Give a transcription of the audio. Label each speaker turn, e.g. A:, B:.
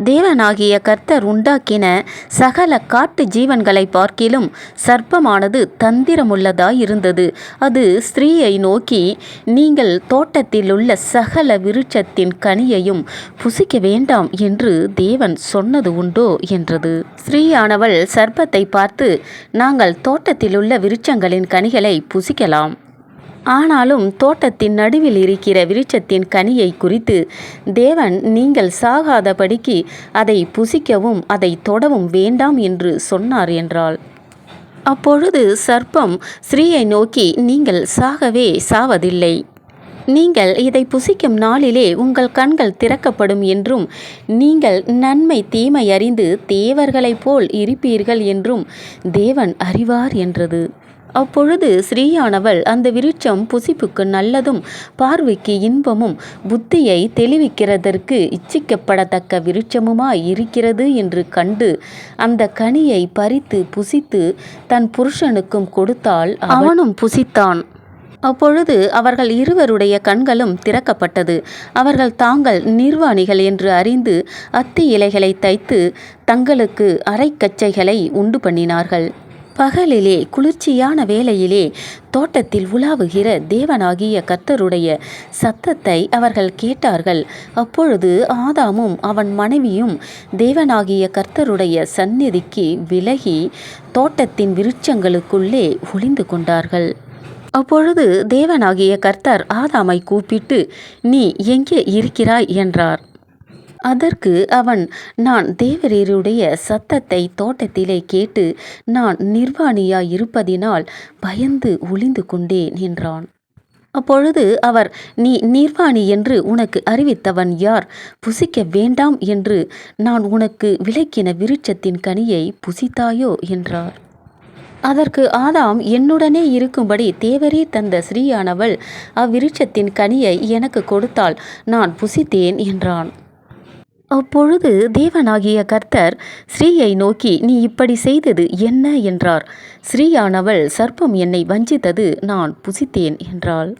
A: தேவனாகிய கர்த்தர் உண்டாக்கின சகல காட்டு ஜீவன்களை பார்க்கிலும் சர்ப்பமானது தந்திரமுள்ளதாயிருந்தது. அது ஸ்திரீயை நோக்கி, நீங்கள் தோட்டத்திலுள்ள சகல விருட்சத்தின் கனியையும் புசிக்க வேண்டாம் என்று தேவன் சொன்னது உண்டோ என்றது. ஸ்திரீயானவள் சர்ப்பத்தை பார்த்து, நாங்கள் தோட்டத்திலுள்ள விருட்சங்களின் கனிகளை புசிக்கலாம். ஆனாலும் தோட்டத்தின் நடுவில் இருக்கிற விருட்சத்தின் கனியை குறித்து தேவன் நீங்கள் சாகாதபடிக்கு அதை புசிக்கவும் அதை தொடவும் வேண்டாம் என்று சொன்னார் என்றாள். அப்பொழுது சர்ப்பம் ஸ்திரீயை நோக்கி, நீங்கள் சாகவே சாவதில்லை. நீங்கள் இதை புசிக்கும் நாளிலே உங்கள் கண்கள் திறக்கப்படும் என்றும் நீங்கள் நன்மை தீமை அறிந்து தேவர்களைப் போல் இருப்பீர்கள் என்றும் தேவன் அறிவார் என்றது. அப்பொழுது ஸ்திரீயானவள், அந்த விருட்சம் புசிப்புக்கு நல்லதும் பார்வைக்கு இன்பமும் புத்தியை தெளிவிக்கிறதற்கு இச்சிக்கப்படத்தக்க விருட்சமுமாய் இருக்கிறது என்று கண்டு அந்த கனியை பறித்து புசித்து தன் புருஷனுக்கும் கொடுத்தாள். அவனும் புசித்தான். அப்பொழுது அவர்கள் இருவருடைய கண்களும் திறக்கப்பட்டது. அவர்கள் தாங்கள் நிர்வாணிகள் என்று அறிந்து அத்தி இலைகளை தைத்து தங்களுக்கு அரைக்கச்சைகளை உண்டு பண்ணினார்கள். பகலிலே குளிர்ச்சியான வேளையிலே தோட்டத்தில் உலாவுகிற தேவனாகிய கர்த்தருடைய சத்தத்தை அவர்கள் கேட்டார்கள். அப்பொழுது ஆதாமும் அவன் மனைவியும் தேவனாகிய கர்த்தருடைய சந்நிதிக்கு விலகி தோட்டத்தின் விருட்சங்களுக்குள்ளே ஒளிந்து கொண்டார்கள். அப்பொழுது தேவனாகிய கர்த்தர் ஆதாமை கூப்பிட்டு, நீ எங்கே இருக்கிறாய் என்றார். அதற்கு அவன், நான் தேவரீருடைய சத்தத்தை தோட்டத்திலே கேட்டு நான் நிர்வாணியாய் இருப்பதினால் பயந்து ஒளிந்து கொண்டேன் என்றான். அப்பொழுது அவர், நீ நிர்வாணி என்று உனக்கு அறிவித்தவன் யார்? புசிக்க வேண்டாம் என்று நான் உனக்கு விலக்கின விருட்சத்தின் கனியை புசித்தாயோ என்றார். அதற்கு ஆதாம், என்னுடனே இருக்கும்படி தேவரீர் தந்த ஸ்திரீயானவள் அவ்விருட்சத்தின் கனியை எனக்கு கொடுத்தாள், நான் புசித்தேன் என்றான். அப்பொழுது தேவனாகிய கர்த்தர் ஸ்திரீயை நோக்கி, நீ இப்படி செய்தது என்ன என்றார். ஸ்திரீயானவள், சர்ப்பம் என்னை வஞ்சித்தது, நான் புசித்தேன் என்றாள்.